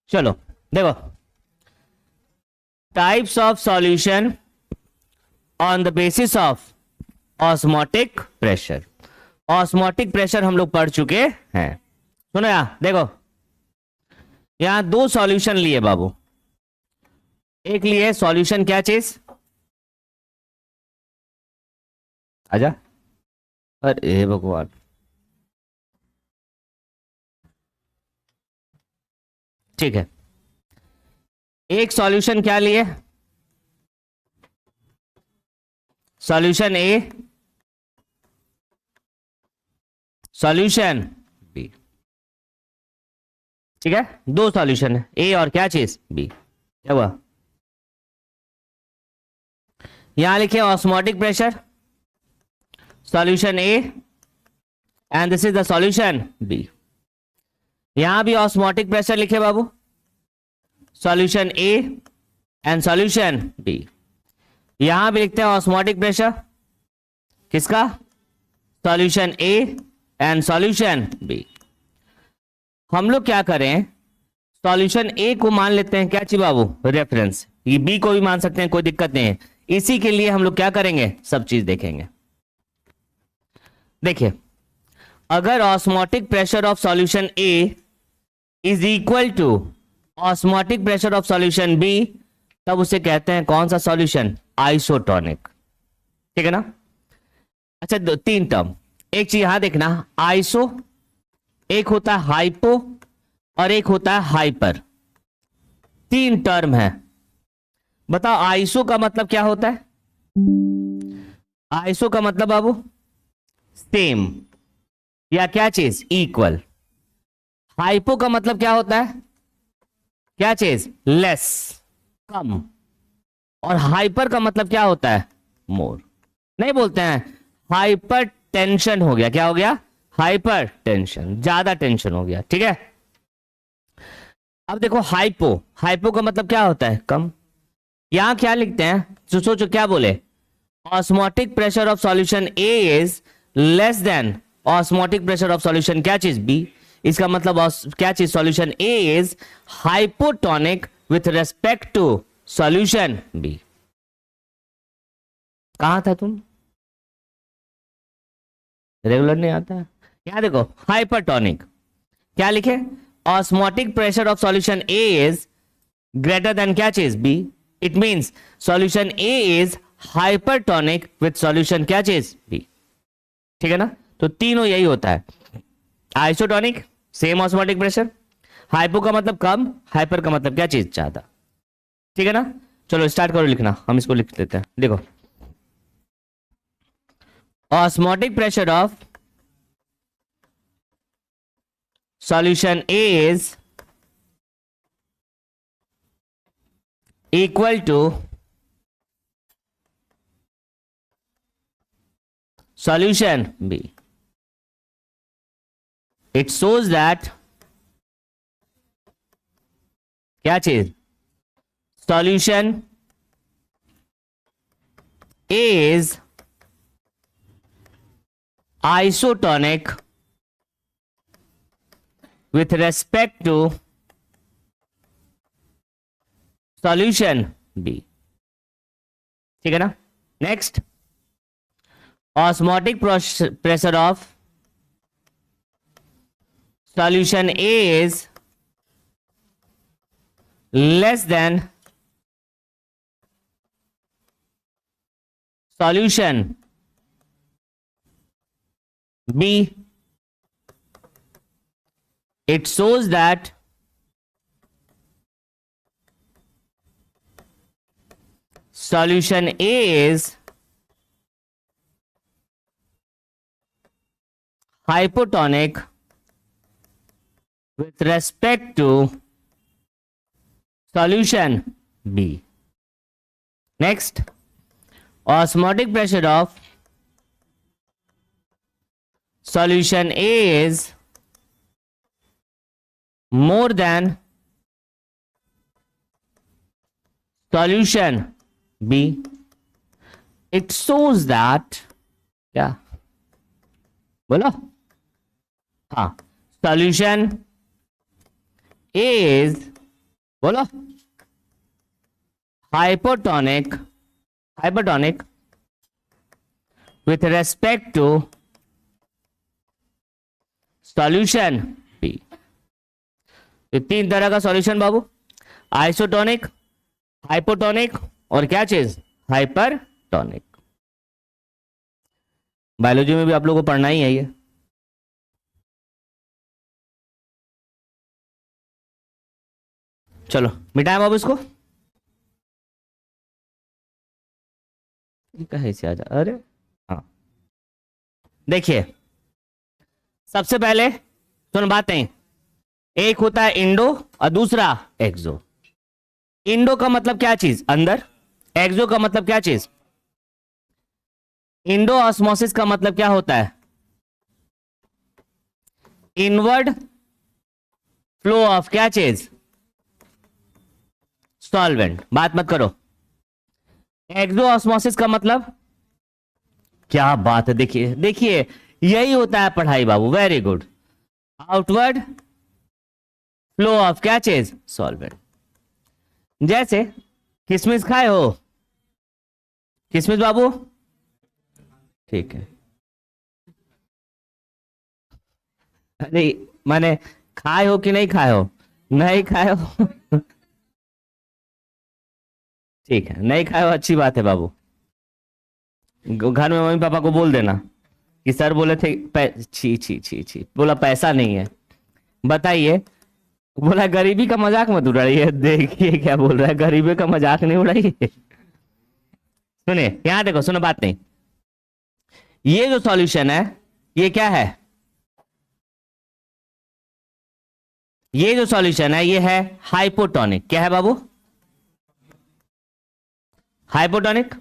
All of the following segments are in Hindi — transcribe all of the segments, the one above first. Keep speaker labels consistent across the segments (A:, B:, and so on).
A: चलो देखो, types of solution on the basis of osmotic pressure. Osmotic pressure हम लोग पढ़ चुके हैं। सुनो यार, देखो यहां दो सॉल्यूशन लिए बाबू। एक लिए सॉल्यूशन, क्या चीज, आजा, अरे भगवान, ठीक है। एक सॉल्यूशन क्या लिए, सॉल्यूशन ए, सॉल्यूशन बी। ठीक है, दो सॉल्यूशन है, ए और क्या चीज, बी। क्या हुआ, यहां लिखे osmotic pressure, solution A, and this is the solution B. यहां भी ऑस्मोटिक प्रेशर लिखे बाबू, solution A and solution B. यहां भी लिखते हैं ऑस्मोटिक प्रेशर, किसका, solution A and solution B. हम लोग क्या करें, सॉल्यूशन ए को मान लेते हैं क्या चाहिए बाबू, रेफरेंस। ये बी को भी मान सकते हैं, कोई दिक्कत नहीं है। इसी के लिए हम लोग क्या करेंगे, सब चीज देखेंगे। देखिए, अगर osmotic pressure of solution A is equal to osmotic pressure of solution B, तब उसे कहते हैं कौन सा सॉल्यूशन, आइसोटोनिक। ठीक है ना। अच्छा, तीन टर्म, एक चीज यहां देखना, आइसो, एक होता है हाइपो और एक होता है हाइपर। तीन टर्म है। बताओ आइसो का मतलब क्या होता है, आइसो का मतलब बाबू सेम या क्या चीज, इक्वल। हाइपो का मतलब क्या होता है, क्या चीज, लेस, कम। और हाइपर का मतलब क्या होता है, मोर। नहीं बोलते हैं हाइपर टेंशन हो गया, क्या हो गया, हाइपर टेंशन, ज्यादा टेंशन हो गया। ठीक है, अब देखो हाइपो, हाइपो का मतलब क्या होता है, कम। यहां क्या लिखते हैं, जो सोचो क्या बोले, osmotic pressure of solution A is less than osmotic pressure of solution क्या चीज, बी। इसका मतलब क्या चीज, solution A is hypotonic with respect to solution B. कहां था तुम, रेगुलर नहीं आता। यहां देखो हाइपरटोनिक, क्या लिखे, osmotic pressure of solution A is greater than क्या चीज, B. It means solution A is hypertonic with solution क्या चीज, बी। ठीक है ना। तो तीनों यही होता है, isotonic same osmotic pressure, hypo का मतलब कम, हाइपर का मतलब क्या चीज, ज्यादा। ठीक है ना। चलो स्टार्ट करो लिखना, हम इसको लिख लेते हैं। देखो, osmotic pressure of solution A is equal to solution B. It shows that क्या चीज, solution A is isotonic with respect to solution B. ठीक है ना। Next, osmotic pressure of solution A is less than solution B. It shows that solution A is hypotonic with respect to solution B. Next, osmotic pressure of solution A is more than solution B. It shows that क्या बोलो, हाँ, solution A is बोलो। Hypotonic, hypotonic with respect to solution P. तीन तरह का सॉल्यूशन बाबू, आइसोटोनिक, हाइपोटोनिक और क्या चीज, हाइपरटोनिक। बायोलॉजी में भी आप लोगों को पढ़ना ही है ये। चलो मिटाएं बाबू इसको, कहीं से आ जा। अरे हाँ, देखिए सबसे पहले सुन बातें, एक होता है इंडो और दूसरा एक्सो। इंडो का मतलब क्या चीज, अंदर। एक्सो का मतलब क्या चीज, इंडो ऑस्मोसिस का मतलब क्या होता है, इनवर्ड फ्लो ऑफ क्या चीज, सॉल्वेंट। बात मत करो। एक्सो ऑस्मोसिस का मतलब, क्या बात है, देखिए देखिए यही होता है पढ़ाई बाबू, very good. Outward flow of क्या चीज, सॉल्वेंट। जैसे किशमिश खाए हो, किशमिश बाबू, ठीक है। अरे माने खाए हो कि नहीं खाए हो, नहीं खाए हो ठीक है, नहीं खाए हो, अच्छी बात है बाबू। घर में मम्मी पापा को बोल देना कि सर बोले थे छी छी छी छी, बोला पैसा नहीं है। बताइए, बोला गरीबी का मजाक मत उड़ाइए। देखिए क्या बोल रहा है, गरीबी का मजाक नहीं उड़ाइए। सुनिए यहां देखो, सुनो बात नहीं, ये जो सॉल्यूशन है ये क्या है, ये जो सॉल्यूशन है ये है हाइपोटोनिक। क्या है बाबू, हाइपोटोनिक।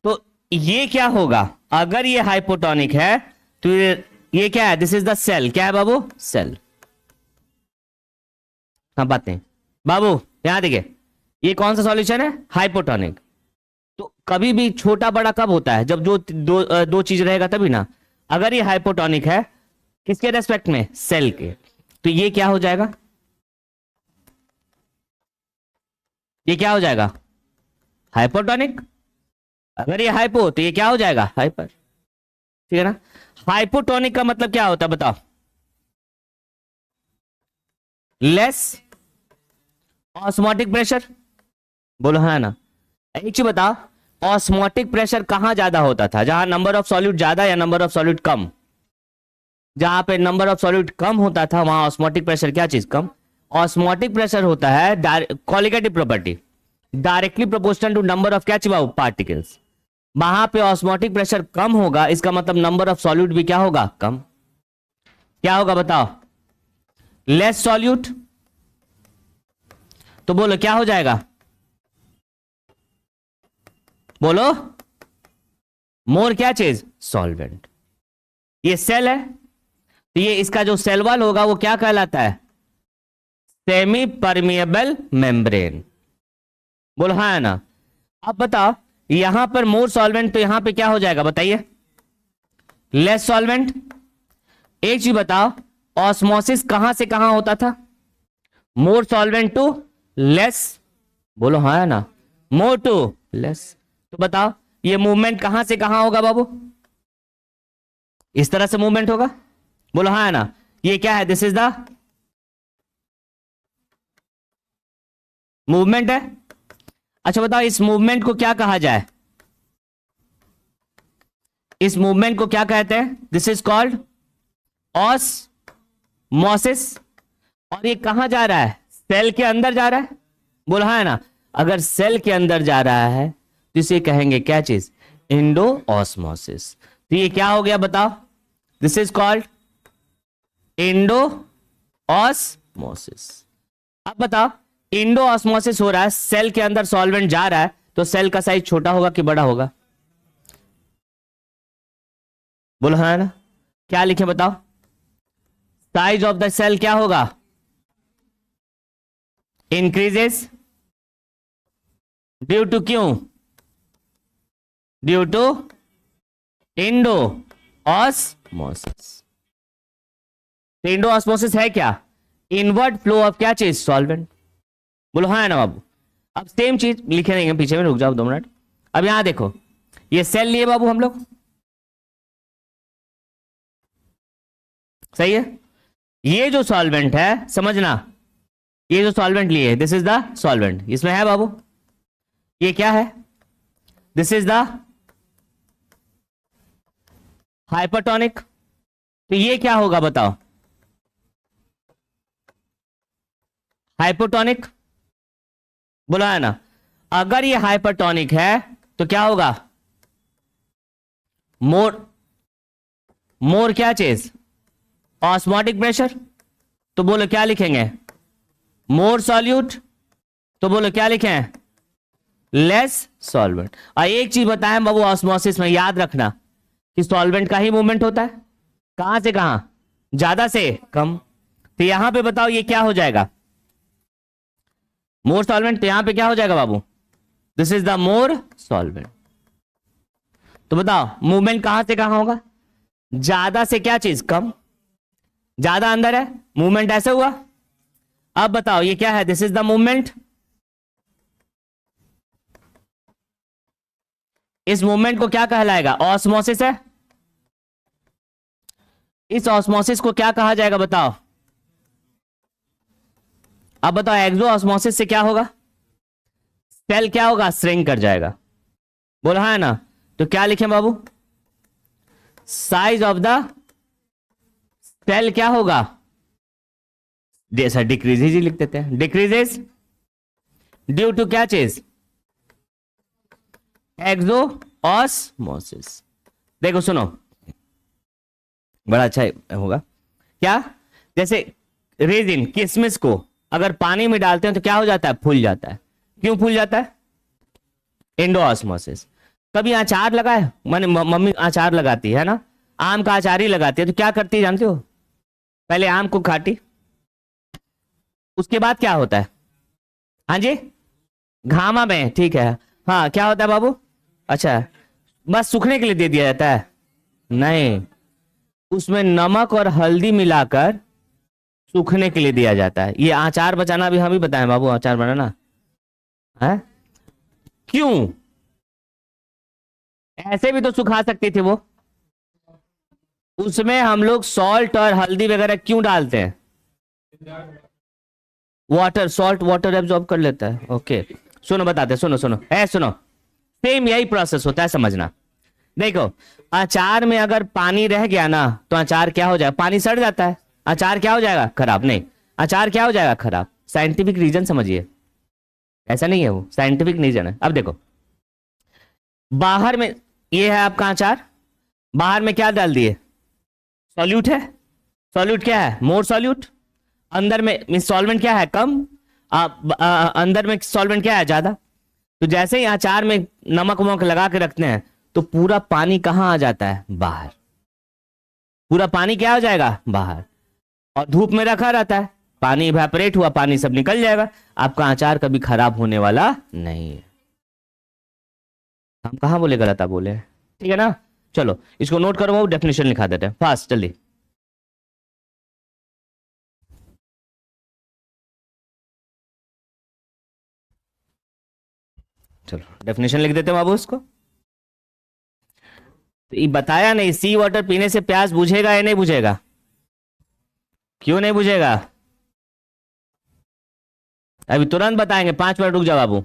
A: तो ये क्या होगा, अगर ये हाइपोटोनिक है तो ये क्या है, दिस इज द सेल। क्या है बाबू, सेल। हाँ बातें बाबू, यहां देखिए ये कौन सा सॉल्यूशन है, हाइपोटोनिक। तो कभी भी छोटा बड़ा कब होता है, जब जो दो चीज रहेगा तभी ना। अगर ये हाइपोटोनिक है किसके रेस्पेक्ट में, सेल के, तो ये क्या हो जाएगा, ये क्या हो जाएगा, हाइपोटोनिक। अगर ये हाइपो तो ये क्या हो जाएगा, हाइपर। ठीक है ना। हाइपोटोनिक का मतलब क्या होता है बताओ, लेस ऑस्मोटिक प्रेशर। बोलो हाँ ना। एक चीज बताओ, ऑस्मोटिक प्रेशर कहां ज्यादा होता था, जहां नंबर ऑफ सॉल्यूट ज्यादा या नंबर ऑफ सॉल्यूट कम। जहां पे नंबर ऑफ सॉल्यूट कम होता था वहां ऑस्मोटिक प्रेशर क्या चीज, कम। ऑस्मोटिक प्रेशर होता है colligative property, directly proportional to number of क्या चीज पार्टिकल्स। वहां पे ऑस्मोटिक प्रेशर कम होगा, इसका मतलब नंबर ऑफ सॉल्यूट भी क्या होगा, कम। क्या होगा बताओ, लेस सॉल्यूट। तो बोलो क्या हो जाएगा, बोलो, मोर क्या चीज, सॉल्वेंट। ये सेल है तो ये इसका जो सेल वॉल होगा वो क्या कहलाता है, सेमी परमिएबल मेम्ब्रेन। बोलो हाँ है ना। अब बताओ यहां पर मोर सॉल्वेंट, तो यहां पे क्या हो जाएगा बताइए, लेस सॉल्वेंट। एक चीज बताओ, ऑस्मोसिस कहां से कहां होता था, मोर सॉल्वेंट टू लेस। बोलो हाँ है ना, मोर टू लेस। तो बताओ ये मूवमेंट कहां से कहां होगा बाबू, इस तरह से मूवमेंट होगा। बोलो हाँ है ना। ये क्या है, दिस इज द मूवमेंट है। अच्छा बताओ इस मूवमेंट को क्या कहा जाए, इस मूवमेंट को क्या कहते हैं, दिस इज कॉल्ड ऑस्मोसिस। और ये कहां जा रहा है, सेल के अंदर जा रहा है। बोला है ना, अगर सेल के अंदर जा रहा है तो इसे कहेंगे क्या चीज, इंडो ऑस्मोसिस। तो ये क्या हो गया बताओ, this is called Indo osmosis. अब बताओ इंडो ऑस्मोसिस हो रहा है, सेल के अंदर सॉल्वेंट जा रहा है, तो सेल का साइज छोटा होगा कि बड़ा होगा, बोलो है ना। क्या लिखे बताओ, साइज ऑफ द सेल क्या होगा, इंक्रीजेस ड्यू टू क्यों, due to endo osmosis. Endo osmosis है क्या, इनवर्ट फ्लो ऑफ क्या चीज, सॉल्वेंट। बोलो हाँ है ना बाबू। अब सेम चीज लिखे देंगे पीछे में, रुक जाओ 2 मिनट। अब यहां देखो, ये सेल लिए बाबू हम लोग, सही है। ये जो सॉल्वेंट है समझना, ये जो सॉल्वेंट लिए, दिस इज द सॉल्वेंट, इसमें है बाबू, ये क्या है, दिस इज द हाइपरटोनिक। तो ये क्या होगा बताओ, हाइपोटोनिक, बोला है ना। अगर ये हाइपरटोनिक है तो क्या होगा, मोर क्या चीज, ऑस्मोटिक प्रेशर। तो बोलो क्या लिखेंगे, मोर सॉल्यूट। तो बोलो क्या लिखें, लेस सॉल्वेंट। और एक चीज बताएं बाबू ऑस्मोसिस में, याद रखना कि सॉल्वेंट का ही मूवमेंट होता है, कहां से कहां, ज्यादा से कम। तो यहां पे बताओ ये क्या हो जाएगा, मोर सॉल्वेंट। तो यहां पे क्या हो जाएगा बाबू, this is the more solvent. तो बताओ मूवमेंट कहां से कहां होगा, ज्यादा से क्या चीज कम, ज्यादा अंदर है, मूवमेंट ऐसे हुआ। अब बताओ ये क्या है, दिस इज द मूवमेंट। इस मूवमेंट को क्या कहलाएगा, ऑस्मोसिस है। इस ऑस्मोसिस को क्या कहा जाएगा बताओ। अब बताओ एक्सो ऑस्मोसिस से क्या होगा, सेल क्या होगा, श्रिंक कर जाएगा। बोला है ना। तो क्या लिखें बाबू, साइज ऑफ द सेल क्या होगा, जैसा डिक्रीजेज ही लिख देते हैं, डिक्रीजेज ड्यू टू क्या चीज, एक्सो ऑस्मोसिस। देखो सुनो, बड़ा अच्छा होगा क्या, जैसे रेजिन किशमिश को अगर पानी में डालते हैं तो क्या हो जाता है, फूल जाता है। क्यों फूल जाता है, इंडो ऑस्मोसिस। कभी अचार लगाए, माने मम्मी अचार लगाती है ना, आम का अचार ही लगाती है, तो क्या करती है जानते हो, पहले आम को काटी, उसके बाद क्या होता है, हाँ जी, घामा में, ठीक है, हाँ क्या होता है बाबू, अच्छा बस सूखने के लिए दे दिया जाता है, नहीं, उसमें नमक और हल्दी मिलाकर सूखने के लिए दिया जाता है। ये अचार बचाना भी हम ही बताएं बाबू, अचार बनाना है, क्यों, ऐसे भी तो सुखा सकती थी वो, उसमें हम लोग सॉल्ट और हल्दी वगैरह क्यों डालते हैं, वाटर, सॉल्ट वाटर एब्जॉर्ब कर लेता है। ओके सुनो बताते, सुनो सुनो सुनो, सेम यही प्रोसेस होता है, समझना। देखो अचार में अगर पानी रह गया ना तो अचार क्या हो जाएगा, पानी सड़ जाता है, अचार क्या हो जाएगा, खराब। नहीं, अचार क्या हो जाएगा, खराब। साइंटिफिक रीजन समझिए, ऐसा नहीं है वो, साइंटिफिक रीजन है। अब देखो बाहर में ये है आपका अचार, बाहर में क्या डाल दिए, सॉल्यूट है, सॉल्यूट क्या है, मोर सॉल्यूट। अंदर में सॉल्वेंट क्या है, कम। अंदर में सॉल्वेंट क्या है, ज्यादा। तो जैसे ही अचार में नमक वमक लगा के रखते हैं तो पूरा पानी कहां आ जाता है, बाहर, पूरा पानी क्या हो जाएगा, बाहर। और धूप में रखा रहता है, पानी इवेपोरेट हुआ, पानी सब निकल जाएगा, आपका अचार कभी खराब होने वाला नहीं है। हम कहां बोले, गलत आप बोले, ठीक है ना। चलो इसको नोट करो, वो डेफिनेशन लिखा देते हैं फास्ट जल्दी। चलो डेफिनेशन लिख देते हैं बाबू इसको। तो ये बताया नहीं, सी वाटर पीने से प्यास बुझेगा या नहीं बुझेगा, क्यों नहीं बुझेगा, अभी तुरंत बताएंगे, 5 मिनट रुक जाओ बाबू।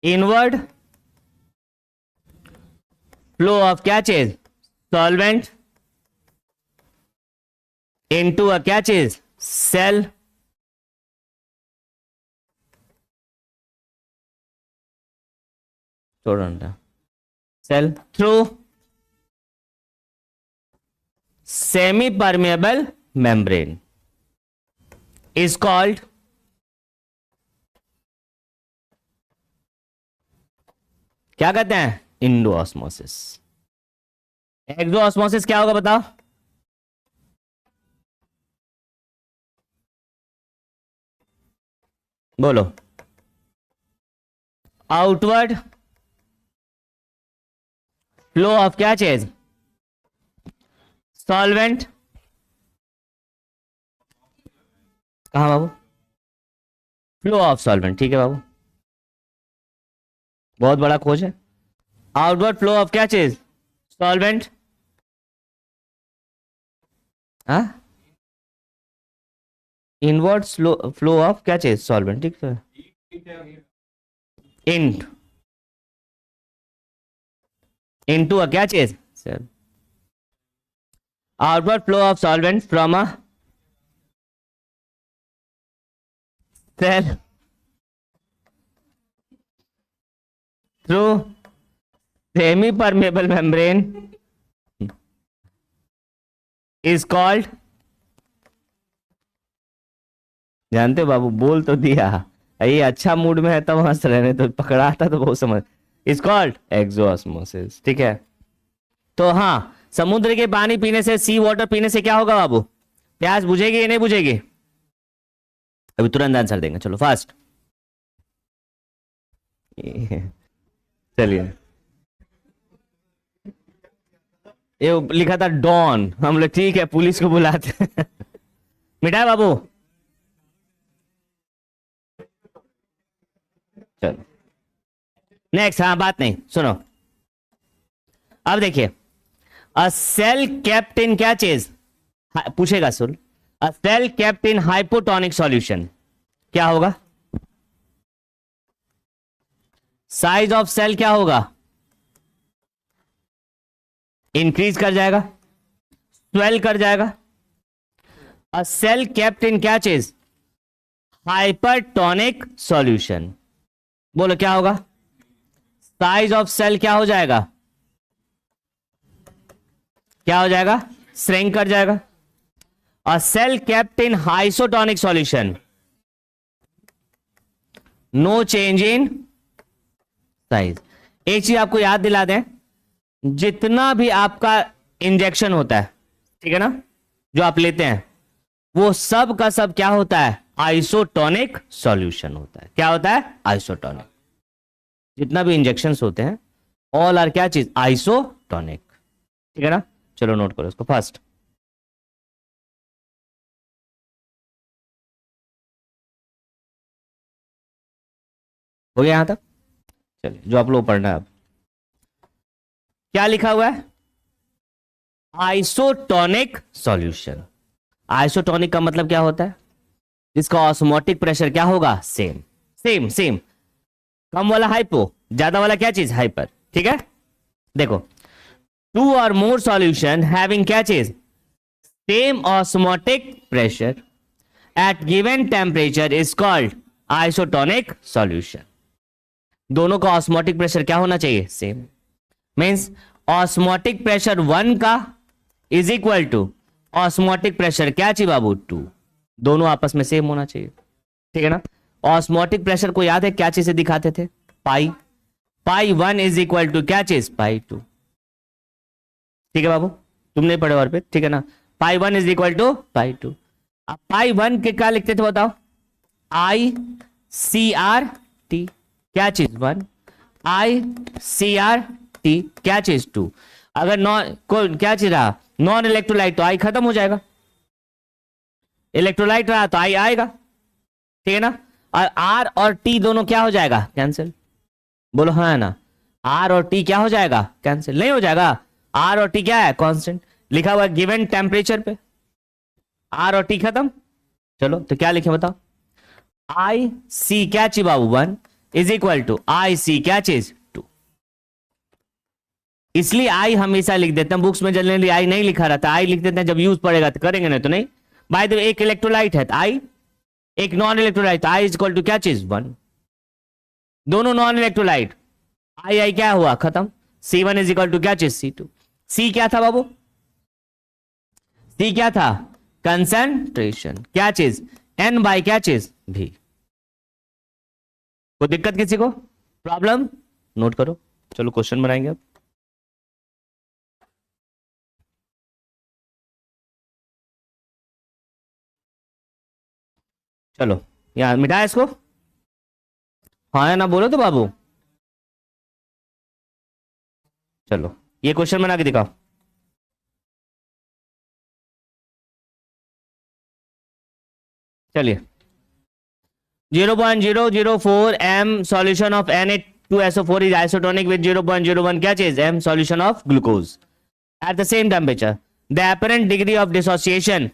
A: इनवर्ड फ्लो ऑफ क्या चीज, सॉल्वेंट इनटू अ क्या चीज, cell, cell through semi permeable membrane is called, क्या कहते हैं, इंडोऑस्मोसिस। एक्सोऑस्मोसिस क्या होगा बताओ, बोलो, आउटवर्ड फ्लो ऑफ क्या चीज, सॉल्वेंट, कहां बाबू, फ्लो ऑफ सॉल्वेंट, ठीक है बाबू, बहुत बड़ा खोज है। आउटवर्ड फ्लो ऑफ क्या चीज, सॉल्वेंट, हाँ, इनवर्ड फ्लो ऑफ क्या चीज, सॉल्वेंट, ठीक है। इंट इनटू अ क्या चीज, sir, outward flow of solvent from a cell through semi permeable membrane is called, जानते हो बाबू, बोल तो दिया, ये अच्छा मूड में है तब हंस रहे, नहीं तो पकड़ाता तो बहुत समझ, इज कॉल्ड एक्सोऑस्मोसिस, ठीक है। तो हाँ, समुद्र के पानी पीने से, सी वाटर पीने से क्या होगा बाबू, प्यास बुझेगी या नहीं बुझेगी, अभी तुरंत आंसर देंगे, चलो फास्ट। चलिए, ये लिखा था डॉन, हम लोग ठीक है पुलिस को बुलाते हैं। मिठाई बाबू, चलो नेक्स्ट, हाँ बात नहीं सुनो, अब देखिए, अ सेल केप्ट इन क्या चीज, पूछेगा सुन, a cell kept in hypotonic solution क्या होगा, साइज ऑफ सेल क्या होगा, इंक्रीज कर जाएगा, स्वेल कर जाएगा। अ सेल केप्ट इन क्या चीज, हाइपरटोनिक सॉल्यूशन, बोलो क्या होगा, साइज ऑफ सेल क्या हो जाएगा, क्या हो जाएगा, श्रिंक कर जाएगा। A cell kept in isotonic solution, no change in size. एक चीज आपको याद दिला दें, जितना भी आपका इंजेक्शन होता है, ठीक है ना, जो आप लेते हैं, वो सब का सब क्या होता है, आइसोटोनिक सॉल्यूशन होता है। क्या होता है, आइसोटोनिक। जितना भी इंजेक्शंस होते हैं, ऑल आर क्या चीज, आइसोटोनिक, ठीक है ना। चलो नोट करो इसको फर्स्ट। हो गया यहां तक, चलिए जो आप लोग पढ़ना है अब, क्या लिखा हुआ है, आइसोटोनिक सॉल्यूशन। आइसोटोनिक का मतलब क्या होता है, जिसका ऑस्मोटिक प्रेशर क्या होगा, सेम सेम सेम, कम वाला हाइपो, ज्यादा वाला क्या चीज, हाइपर, ठीक है। देखो, टू और मोर सॉल्यूशन हैविंग क्या चीज, same osmotic pressure at given temperature is called isotonic solution. दोनों का ऑस्मोटिक प्रेशर क्या होना चाहिए, सेम, मींस ऑस्मोटिक प्रेशर 1 का is equal to osmotic pressure क्या चाहिए बाबू, 2, दोनों आपस में सेम होना चाहिए, ठीक है ना। ऑस्मोटिक प्रेशर को याद है क्या चीज से दिखाते थे, पाई, पाई 1 इज इक्वल टू क्या चीज, पाई 2, ठीक है बाबू, तुमने पढ़े और पे, ठीक है ना। पाई 1 इज इक्वल टू पाई 2। अब पाई 1 के क्या लिखते थे बताओ, आई सी आर टी, क्या चीज 1, आई सी आर टी क्या चीज 2। अगर नॉन को क्या चीज रहा, नॉन इलेक्ट्रोलाइट, तो आई खत्म हो जाएगा, इलेक्ट्रोलाइट रहा तो आई आएगा, ठीक है ना। और आर और टी दोनों क्या हो जाएगा, कैंसिल, बोलो हाँ है ना, आर और टी क्या हो जाएगा, कैंसिल, नहीं हो जाएगा, आर और टी क्या है, कांस्टेंट, लिखा हुआ है गिवन टेम्परेचर पे, आर और टी खत्म। चलो तो क्या लिखे बताओ, आई सी क्या चीज बाबू 1 इज इक्वल टू आई सी क्या चीज 2। इसलिए आई हमेशा लिख देते हैं बुक्स में, जनरली आई नहीं लिखा रहता, आई लिख देते हैं, जब यूज पड़ेगा तो करेंगे, नहीं तो नहीं। बाय द वे, एक इलेक्ट्रोलाइट है तो आई, एक non electrolyte, I is equal to क्या चीज 1, दोनों नॉन इलेक्ट्रोलाइट, आई आई क्या हुआ, खत्म। C1 इज इक्वल टू क्या चीज, C2। सी क्या था बाबू, सी क्या था, कंसेंट्रेशन, क्या चीज, N बाई क्या चीज, भी। कोई दिक्कत किसी को, प्रॉब्लम, नोट करो। चलो क्वेश्चन बनाएंगे अब, चलो यार मिटाए इसको, हाँ या ना बोलो तो बाबू। चलो ये क्वेश्चन बना के दिखाओ, चलिए 0.004 m solution of Na2SO4 is isotonic with 0.01 क्या चीज m solution of glucose at the same temperature. The apparent degree of dissociation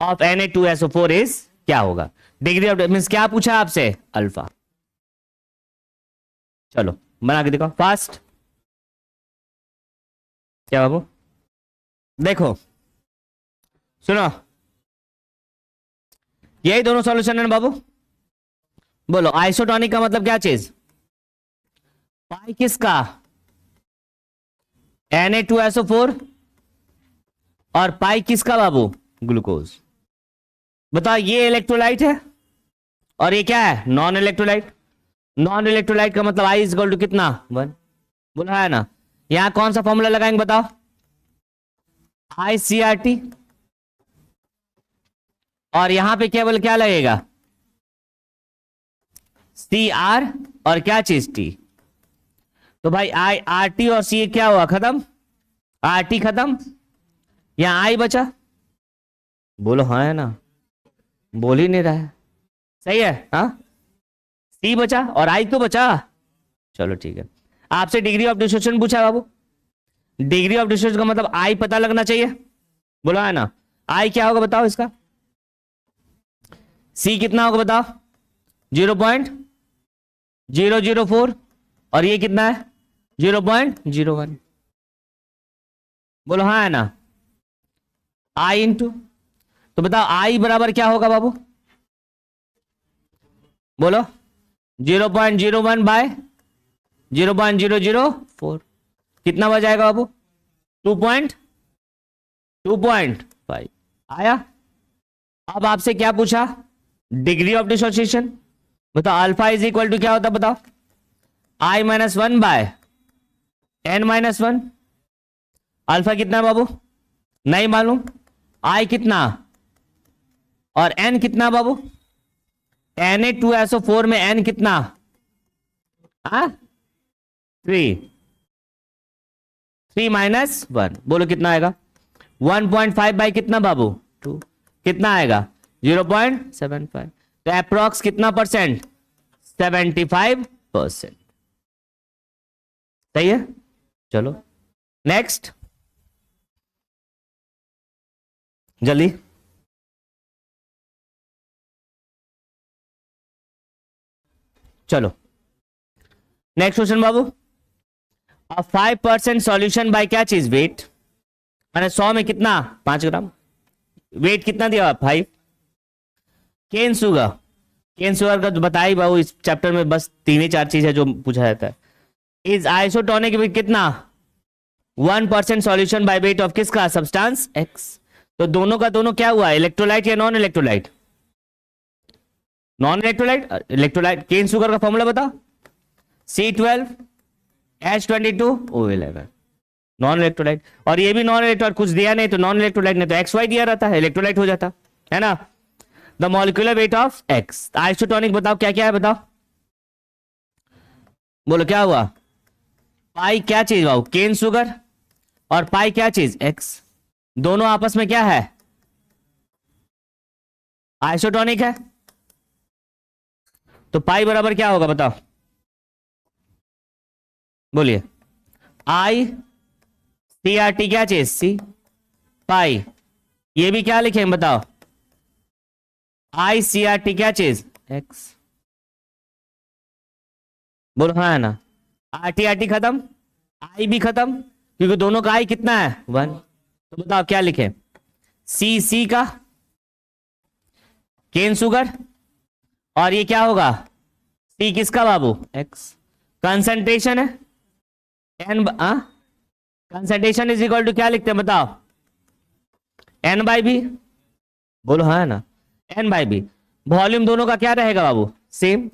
A: of Na2SO4 is क्या होगा? डिग्री ऑफ मींस क्या पूछा आपसे? अल्फा. चलो बना के दिखाओ फास्ट. क्या बाबू? देखो सुनो, यही दोनों सॉल्यूशन है ना बाबू. बोलो आइसोटोनिक का मतलब क्या चीज? पाई किसका? Na2SO4 और पाई किसका बाबू? ग्लूकोज. बताओ ये इलेक्ट्रोलाइट है और ये क्या है? Non electrolyte. नॉन इलेक्ट्रोलाइट का मतलब आई इज इक्वल टू कितना? 1. बोला है ना. यहां कौन सा फॉर्मूला लगाएंगे बताओ? ICRT. और यहां पे केवल क्या लगेगा? CR और क्या चीज T. तो भाई RT और C क्या हुआ? खत्म. RT खत्म, यहां I बचा. बोलो हाँ है ना. बोल ही नहीं रहा है. सही है. हाँ C बचा और I तो बचा. चलो ठीक है. आपसे डिग्री ऑफ डिसोसिएशन पूछा है बाबू. डिग्री ऑफ डिसोसिएशन का मतलब I पता लगना चाहिए. बोलो है ना. I क्या होगा बताओ इसका? C कितना होगा बताओ? 0.004 और ये कितना है? 0.01. बोलो हाँ है ना. I इंटू, तो बताओ I बराबर क्या होगा बाबू? बोलो 0.01 बाय 0.004 कितना बच जाएगा बाबू? 2.5 आया. अब आपसे क्या पूछा? Degree of dissociation. बताओ अल्फा इज इक्वल टू क्या होता है बताओ? I-1 bye n-1. अल्फा कितना है बाबू? नहीं मालूम. I कितना और n कितना बाबू? Na2SO4 में n कितना? 3 -1. बोलो कितना आएगा? 1.5 बाई कितना बाबू? 2. कितना आएगा? 0.75. तो अप्रोक्स कितना परसेंट? 75%. सही है. चलो नेक्स्ट जल्दी. चलो नेक्स्ट क्वेश्चन बाबू. 5% सॉल्यूशन बाय क्या चीज? वेट. मैंने 100 में कितना? 5 ग्राम. वेट कितना दिया? 5. Cane sugar. केन शुगर का बताइए बाबू. इस चैप्टर में बस 3-4 चीज है जो पूछा जाता है. इज आइसोटोनिक विद कितना? 1% सॉल्यूशन बाय वेट ऑफ किसका? Substance X. तो दोनों का दोनों क्या हुआ? इलेक्ट्रोलाइट या non electrolyte? Non electrolyte. Electrolyte. Cane sugar का फॉर्मूला बताओ. C12H22O11. Non electrolyte. और ये भी नॉन इलेक्ट्रोलाइट. कुछ दिया नहीं तो नॉन इलेक्ट्रोलाइट, नहीं तो XY दिया रहता है, इलेक्ट्रोलाइट हो जाता है ना. The molecular weight of x. Isotonic बताओ क्या क्या है बताओ. बोलो क्या हुआ? पाई क्या चीज बाबू? Cane sugar. और पाई क्या चीज? एक्स. दोनों आपस में क्या है? आइसोटोनिक है. तो पाई बराबर क्या होगा बताओ? बोलिए. ICRT क्या चीज? C. पाई. ये भी क्या लिखें बताओ? ICRT क्या चीज? X. बोलो हाँ है ना. RT खत्म, I भी खत्म, क्योंकि दोनों का I कितना है? 1. तो बताओ क्या लिखें? C का केन शुगर. और ये क्या होगा? C किसका बाबू? X. कंसंट्रेशन है n. Concentration is equal to क्या लिखते हैं बताओ? n/b. बोलो हाँ है ना. n/b. वॉल्यूम दोनों का क्या रहेगा बाबू? सेम.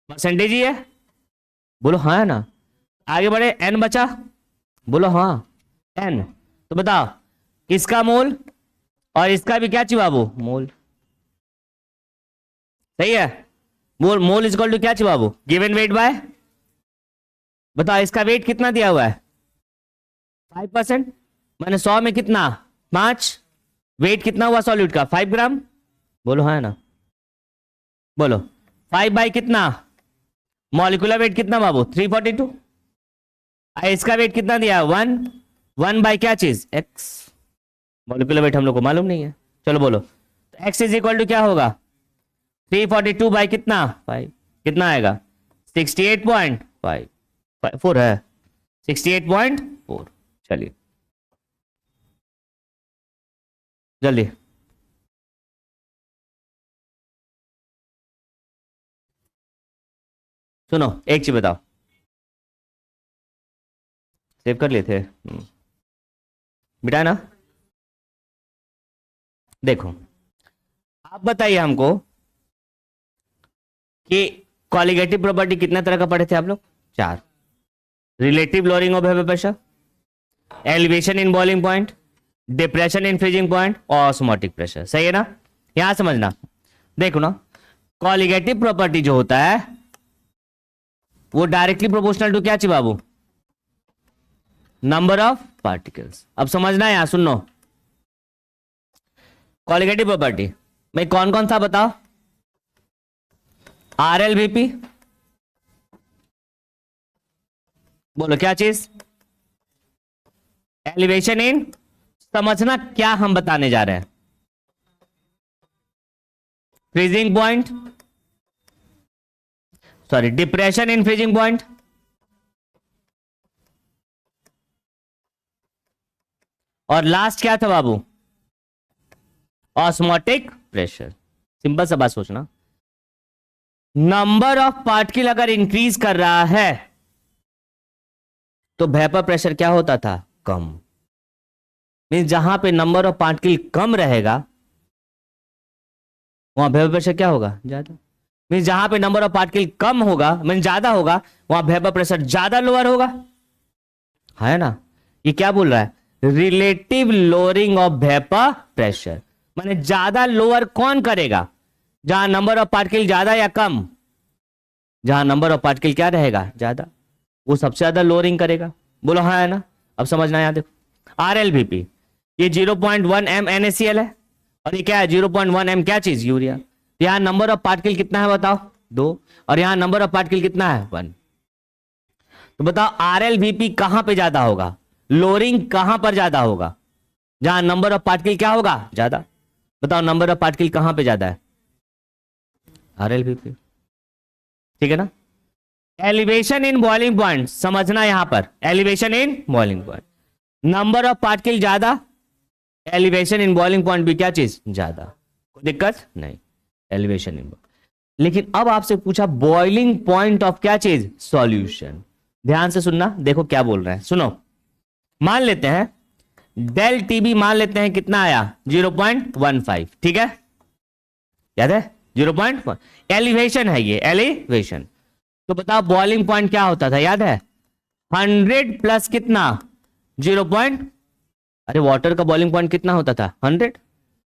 A: परसेंटेज ही है. बोलो हाँ है ना. आगे बढ़े. n बचा. बोलो हाँ n. तो बताओ इसका मोल और इसका भी क्या चाहिए बाबू? मोल. सही है. मोल इज इक्वल टू क्या चाहिए बाबू? Given weight by. बताओ इसका वेट कितना दिया हुआ है? 5%. मैंने 100 में कितना? 5. वेट कितना हुआ सॉल्यूट का? 5 ग्राम. बोलो हाँ है ना. बोलो 5 बाई कितना, मॉलिक्यूलर वेट कितना बाबू 342, इसका वेट कितना दिया 1, 1 बाई क्या चीज x, मॉलिक्यूलर वेट हम लोग को मालूम नहीं है। चलो बोलो तो x इज इक्वल टू क्या होगा 342 बाई कितना 5, कितना आएगा 68.4 है 68.4। चलिए जल्दी सुनो एक चीज बताओ, सेव कर लिए थे बिटा ना। देखो आप बताइए हमको कि कॉलिगेटिव प्रॉपर्टी कितने तरह का पढ़े थे आप लोग, 4। Relative lowering of vapour pressure, elevation in boiling point, depression in freezing point और ऑस्मोटिक प्रेशर। सही है ना, यहां समझना। देखो ना कॉलिगेटिव प्रॉपर्टी जो होता है वो डायरेक्टली प्रोपोर्शनल टू क्या चाहिए बाबू, नंबर ऑफ पार्टिकल्स। अब समझना है यहां सुनो, कॉलिगेटिव प्रॉपर्टी में कौन कौन सा बताओ, RLVP, बोलो क्या चीज, एलिवेशन इन, समझना क्या हम बताने जा रहे हैं, freezing point, sorry depression in freezing point, और लास्ट क्या था बाबू ऑस्मोटिक प्रेशर। सिंपल सा बात सोचना, नंबर ऑफ पार्टिकल अगर इंक्रीज कर रहा है तो वेपर प्रेशर क्या होता था कम, मीन जहां पे नंबर ऑफ पार्टिकल कम रहेगा वहां वेपर प्रेशर क्या होगा ज्यादा, मीन जहां पे नंबर ऑफ पार्टिकल कम होगा मीन ज्यादा होगा वहां वेपर प्रेशर ज्यादा लोअर होगा, है ना। ये क्या बोल रहा है, relative lowering of vapour pressure, माने ज्यादा लोअर कौन करेगा, जहां नंबर ऑफ पार्टिकल ज्यादा या कम, जहां नंबर ऑफ पार्टिकल क्या रहेगा ज्यादा वो सबसे ज्यादा लोअरिंग करेगा। बोलो हाँ है ना। अब समझना यहां देखो RLVP ये 0.1 m NaCl है और ये क्या है 0.1 m क्या चीज यूरिया, यहां नंबर ऑफ पार्टिकल कितना है बताओ 2 और यहां नंबर ऑफ पार्टिकल कितना है 1। तो बताओ RLVP कहां पे ज्यादा होगा, लोअरिंग कहां पर ज्यादा होगा, जहां नंबर ऑफ पार्टिकल क्या होगा ज्यादा। बताओ नंबर ऑफ पार्टिकल कहां पे ज्यादा है RLVP, ठीक है ना। एलिवेशन इन बॉइलिंग पॉइंट समझना, यहां पर elevation in boiling point, number of particle ज्यादा, एलिवेशन इन बॉइलिंग पॉइंट भी क्या चीज ज्यादा, कोई दिक्कत नहीं एलिवेशन इन। लेकिन अब आपसे पूछा बॉइलिंग पॉइंट ऑफ क्या चीज सॉल्यूशन, ध्यान से सुनना देखो क्या बोल रहे हैं सुनो। मान लेते हैं डेल टीबी मान लेते हैं कितना आया 0.15, ठीक है याद है 0.1, एलिवेशन है ये एलिवेशन। तो बताओ बॉइलिंग पॉइंट क्या होता था याद है 100 प्लस कितना 0. अरे वाटर का बॉइलिंग पॉइंट कितना होता था 100,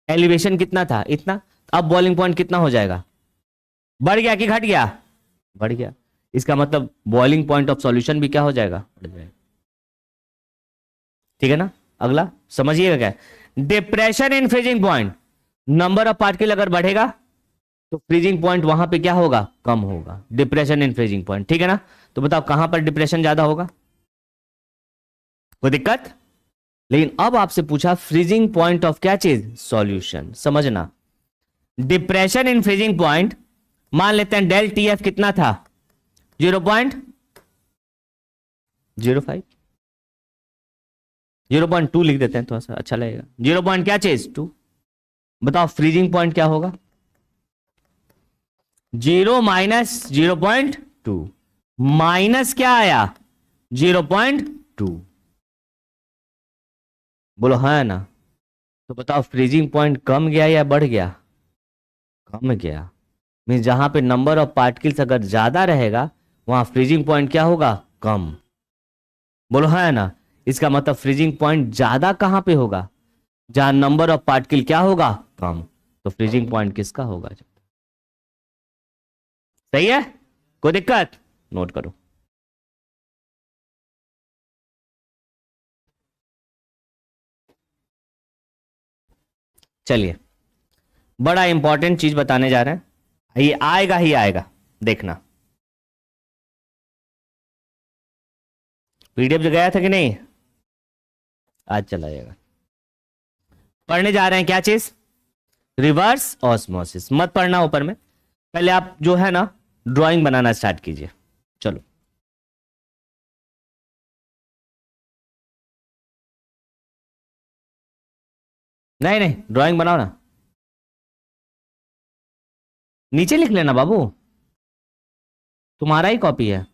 A: एलिवेशन कितना था इतना, अब बॉइलिंग पॉइंट कितना हो जाएगा, बढ़ गया कि घट गया, बढ़ गया। इसका मतलब बॉइलिंग पॉइंट ऑफ सॉल्यूशन भी क्या हो जाएगा बढ़ जाएगा, ठीक है ना। अगला समझिएगा क्या, depression in freezing point, number of particle अगर बढ़ेगा तो फ्रीजिंग पॉइंट वहां पे क्या होगा कम होगा, डिप्रेशन इन फ्रीजिंग पॉइंट, ठीक है ना। तो बताओ कहां पर डिप्रेशन ज्यादा होगा, कोई दिक्कत। लेकिन अब आपसे पूछा फ्रीजिंग पॉइंट ऑफ क्या चीज सॉल्यूशन, समझना डिप्रेशन इन फ्रीजिंग पॉइंट मान लेते हैं डेल TF कितना था 0.05, 0.2 लिख देते हैं थोड़ा सा अच्छा लगेगा, 0. क्या चीज 2। बताओ फ्रीजिंग पॉइंट क्या होगा 0 माइनस 0.2 माइनस क्या आया 0.2, बोलो हाँ ना। तो बताओ फ्रीजिंग पॉइंट कम गया या बढ़ गया, कम गया, मीन जहां पे नंबर ऑफ पार्टिकल्स अगर ज्यादा रहेगा वहां फ्रीजिंग पॉइंट क्या होगा कम, बोलो हाँ ना। इसका मतलब फ्रीजिंग पॉइंट ज्यादा कहां पे होगा जहां नंबर ऑफ पार्टिकल क्या होगा कम, तो फ्रीजिंग पॉइंट किसका होगा, सही है कोई दिक्कत, नोट करो। चलिए बड़ा इंपॉर्टेंट चीज बताने जा रहे हैं, ये आएगा ही आएगा, देखना। पीडीएफ जो गया था कि नहीं, आज चला जाएगा। पढ़ने जा रहे हैं क्या चीज, रिवर्स ऑस्मोसिस। मत पढ़ना ऊपर में, पहले आप जो है ना ड्राइंग बनाना स्टार्ट कीजिए। चलो नहीं नहीं, ड्राइंग बनाओ ना, नीचे लिख लेना बाबू, तुम्हारा ही कॉपी है।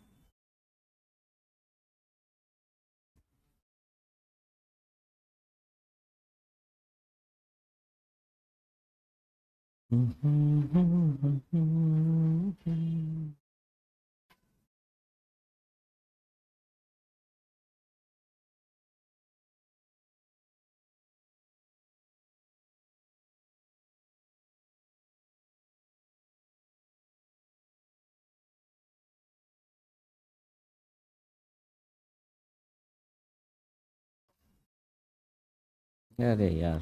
A: अरे यार,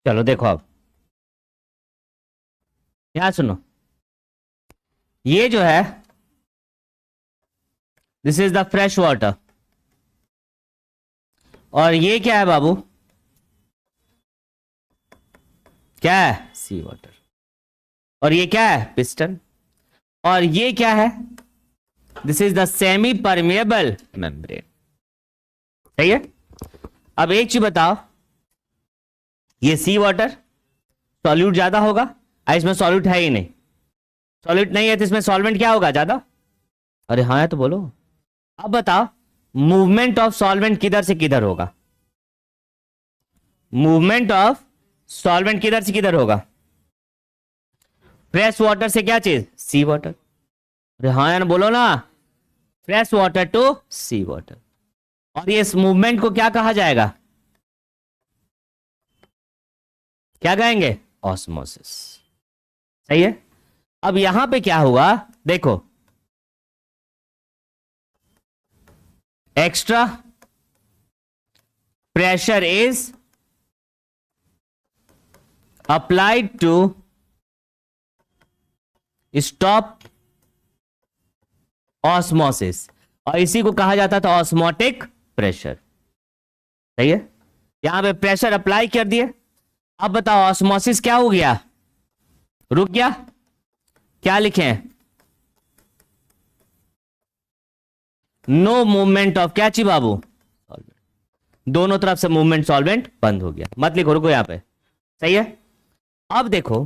A: चलो देखो अब यहां सुनो, ये जो है this is the fresh water, और ये क्या है बाबू, क्या है, सी वाटर, और ये क्या है, पिस्टन, और ये क्या है, this is the semi permeable membrane. सही है। अब एक चीज बताओ, ये सी वाटर सॉल्यूट ज्यादा होगा, इसमें सॉल्यूट है ही नहीं, सॉल्यूट नहीं है तो इसमें सॉल्वेंट क्या होगा, ज्यादा। अरे हाँ है तो बोलो। अब बताओ मूवमेंट ऑफ सॉल्वेंट किधर से किधर होगा, मूवमेंट ऑफ सॉल्वेंट किधर से किधर होगा, फ्रेश वाटर से क्या चीज, सी वाटर। अरे हाँ यार बोलो ना, fresh water to sea water, और ये इस मूवमेंट को क्या कहा जाएगा, क्या कहेंगे, ऑस्मोसिस। सही है। अब यहां पे क्या हुआ देखो, extra pressure is applied to stop osmosis, और इसी को कहा जाता था ऑस्मोटिक प्रेशर। सही है। यहां पे प्रेशर अप्लाई कर दिए, अब बताओ ऑस्मोसिस क्या हो गया, रुक गया। क्या लिखें, नो मूवमेंट ऑफ क्या ची बाबू, दोनों तरफ से मूवमेंट सॉल्वेंट बंद हो गया। मत लिखो, रुको यहां पे। सही है। अब देखो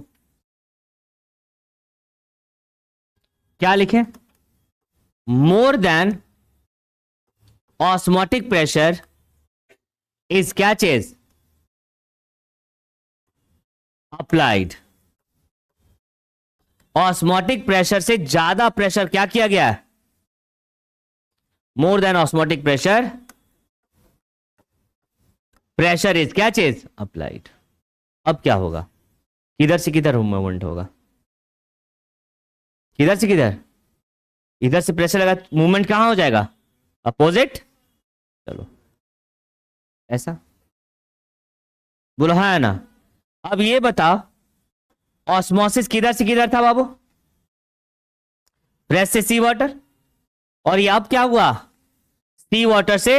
A: क्या लिखें, more than osmotic pressure is क्या चीज, अप्लाइड। ऑस्मोटिक प्रेशर से ज्यादा प्रेशर क्या किया गया है, more than osmotic pressure, pressure is क्या चीज, अप्लाइड। अब क्या होगा, किधर से किधर मूवमेंट होगा, किधर से किधर, इधर से प्रेशर लगा, मूवमेंट कहां हो जाएगा, अपोजिट। चलो ऐसा बोलो, हाँ है ना। अब ये बताओ ऑस्मोसिस किधर से किधर था बाबू, प्रेस से सी वाटर, और ये अब क्या हुआ, सी वाटर से,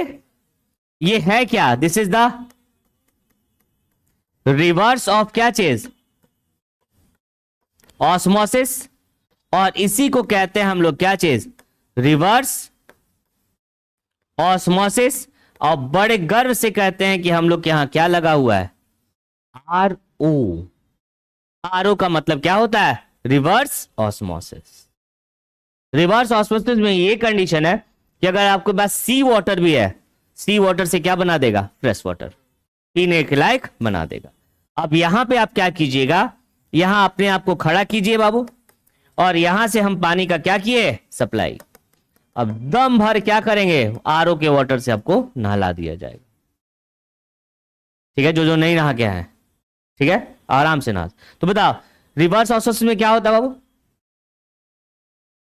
A: ये है क्या, this is the reverse of क्या चीज, ऑस्मोसिस, और इसी को कहते हैं हम लोग क्या चीज, रिवर्स ऑस्मोसिस। और बड़े गर्व से कहते हैं कि हम लोग के यहां क्या लगा हुआ है, आर ओ। आर ओ का मतलब क्या होता है, रिवर्स ऑस्मोसिस। रिवर्स ऑस्मोसिस में ये कंडीशन है कि अगर आपके पास सी वाटर भी है, सी वाटर से क्या बना देगा, फ्रेश वाटर, पीने के लायक बना देगा। अब यहां पे आप क्या कीजिएगा, यहां अपने आप को खड़ा कीजिए बाबू, और यहां से हम पानी का क्या किए, सप्लाई। अब दम भर क्या करेंगे, आरओ के वाटर से आपको नहला दिया जाएगा। ठीक है, जो जो नहीं नहा के हैं, ठीक है, आराम से नहा। तो बताओ रिवर्स ऑस्मोसिस में क्या होता है बाबू,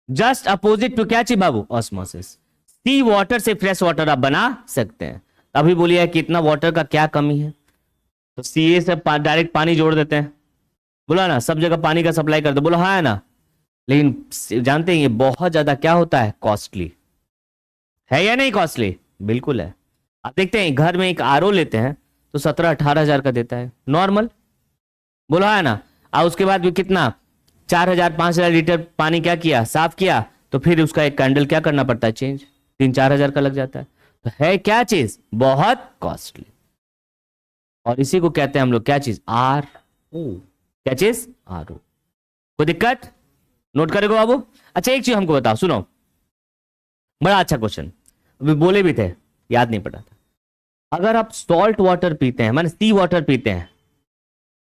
A: जस्ट अपोजिट टू क्या चाहिए बाबू, ऑस्मोसिस। सी वाटर से फ्रेश वाटर आप बना सकते हैं। अभी बोलिए कि इतना वाटर का क्या कमी है, तो सी से डायरेक्ट पानी जोड़ देते हैं, बोला ना, सब जगह पानी का सप्लाई कर दो, बोलो हाँ है ना। लेकिन जानते हैं ये बहुत ज्यादा क्या होता है, कॉस्टली है या नहीं, कॉस्टली बिल्कुल है। आप देखते हैं घर में एक आरओ लेते हैं तो 17-18 हजार का देता है नॉर्मल, बोलो है ना। और उसके बाद भी कितना, 4,000-5,000 लीटर पानी क्या किया, साफ किया, तो फिर उसका एक कैंडल क्या करना पड़ता है, चेंज, 3-4 हजार का लग जाता है। तो है क्या चीज, बहुत कॉस्टली। और इसी को कहते हैं हम लोग क्या चीज, आर ओ। क्या चीज, आर ओ। कोई दिक्कत, नोट करेगा बाबू। अच्छा एक चीज हमको बताओ, सुनो, बड़ा अच्छा क्वेश्चन, अभी बोले भी थे, याद नहीं पड़ा था। अगर आप सॉल्ट वाटर पीते हैं, माने सी वाटर पीते हैं,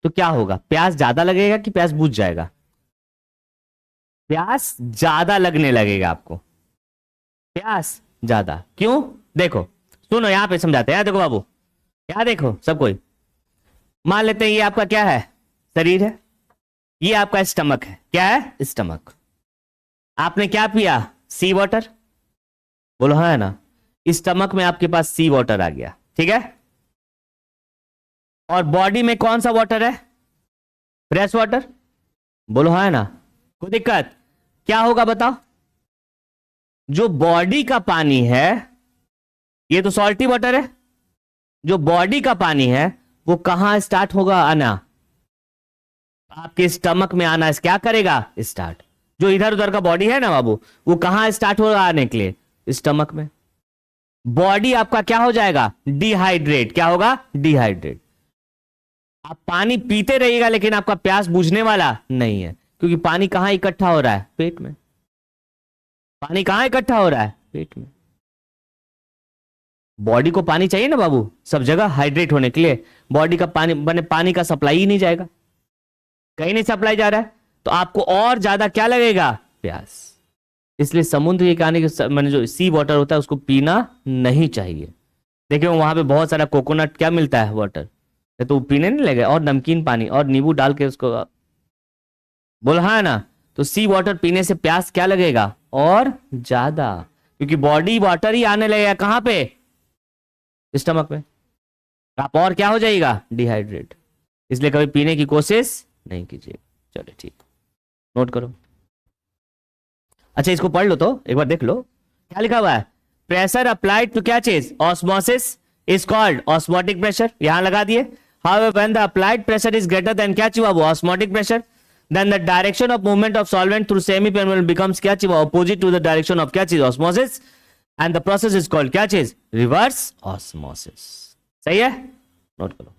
A: तो क्या होगा, प्यास ज्यादा लगेगा कि प्यास बुझ जाएगा, प्यास ज्यादा लगने लगेगा आपको, प्यास ज्यादा। क्यों, देखो सुनो, यहां पे समझाते हैं, देखो बाबू, यहां देखो सब कोई, मान लेते हैं ये आपका क्या है, शरीर है, ये आपका स्टमक है, क्या है, स्टमक। आपने क्या पिया, सी वाटर, बोलो हाँ है ना। स्टमक में आपके पास सी वाटर आ गया, ठीक है, और बॉडी में कौन सा वाटर है, फ्रेश वाटर, बोलो हाँ है ना। कोई दिक्कत, क्या होगा बताओ, जो बॉडी का पानी है, ये तो सॉल्टी वाटर है, जो बॉडी का पानी है वो कहां स्टार्ट होगा आना, आपके स्टमक में आना क्या करेगा, स्टार्ट। जो इधर उधर का बॉडी है ना बाबू, वो कहां स्टार्ट होगा आने के लिए, स्टमक में। बॉडी आपका क्या हो जाएगा, डिहाइड्रेट, क्या होगा, डिहाइड्रेट। आप पानी पीते रहिएगा लेकिन आपका प्यास बुझने वाला नहीं है, क्योंकि पानी कहां इकट्ठा हो रहा है, पेट में। पानी कहां इकट्ठा हो रहा है, पेट में। बॉडी को पानी चाहिए ना बाबू, सब जगह हाइड्रेट होने के लिए। बॉडी का पानी बने, पानी का सप्लाई ही नहीं जाएगा, कहीं नहीं सप्लाई जा रहा है, तो आपको और ज्यादा क्या लगेगा, प्यास। इसलिए समुद्र के पानी के मैंने जो सी वाटर होता है उसको पीना नहीं चाहिए। देखिए वहां पे बहुत सारा कोकोनट क्या मिलता है, वाटर, तो पीने नहीं लगे, और नमकीन पानी और नींबू डाल के उसको, बोल हाँ ना। तो सी वाटर पीने से प्यास क्या लगेगा, और ज्यादा, क्योंकि बॉडी वाटर ही आने लगेगा कहां पे, स्टमक में। आप और क्या हो जाएगा, डिहाइड्रेट। इसलिए कभी पीने की कोशिश नहीं कीजिए। चलो ठीक, नोट करो। अच्छा इसको पढ़ लो तो एक बार देख लो क्या लिखा हुआ है, प्रेशर अप्लाइड टू क्या चीज, osmosis is called osmotic pressure, यहां लगा दिए। However when the applied pressure is greater than क्या चाहिए वो, osmotic pressure, then the direction of movement of solvent through semi-permeable becomes क्या चीज, opposite to the direction of क्या चीज, osmosis, and the process is called क्या चीज, reverse osmosis। सही है, नोट करो।